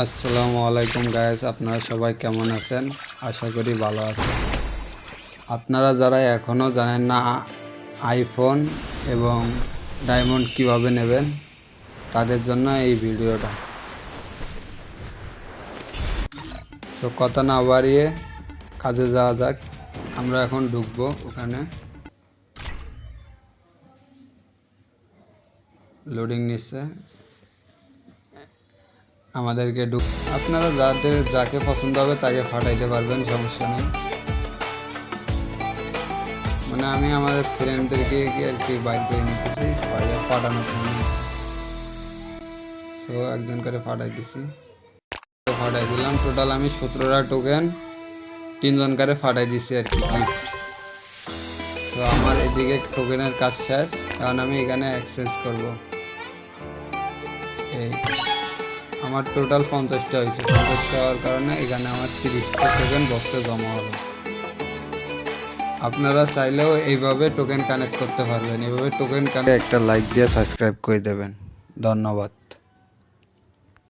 আসসালামু আলাইকুম গাইস, আপনারা সবাই কেমন আছেন? আশা করি ভালো আছেন। আপনারা যারা এখনও জানেন না আইফোন এবং ডায়মন্ড কিভাবে নেবেন, তাদের জন্য এই ভিডিওটা। তো কথা না বাড়িয়ে কাজে যাওয়া যাক। আমরা এখন ঢুকবো ওখানে। লোডিং নিচ্ছে আমাদেরকে। আপনারা যাকে পছন্দ হবে তাকে ফাটাইতে পারবেন, সমস্যা নেই। মানে আমি আমাদের ফ্রেন্ডদেরকে আর কি বাইক করে নিতেছি পাঠানোর জন্য। সো একজন করে ফাটাই দিছি, ফাটাই দিলাম। টোটাল আমি 17টা টোকেন 3জন করে ফাটাই দিছি আর কি। তো আমার এদিকে টোকেনের কাজ শেষ, কারণ আমি এখানে এক্সচেঞ্জ করব। এই আমার টোটাল 50টা হয়েছে। 50টা হওয়ার কারণে এখানে আমার 30টা টোকেন বক্সে জমা হবে। আপনারা চাইলেও এইভাবে টোকেন কানেক্ট করতে পারবেন। এইভাবে টোকেন কানেক্ট একটা লাইক দিয়ে সাবস্ক্রাইব করে দেবেন। ধন্যবাদ।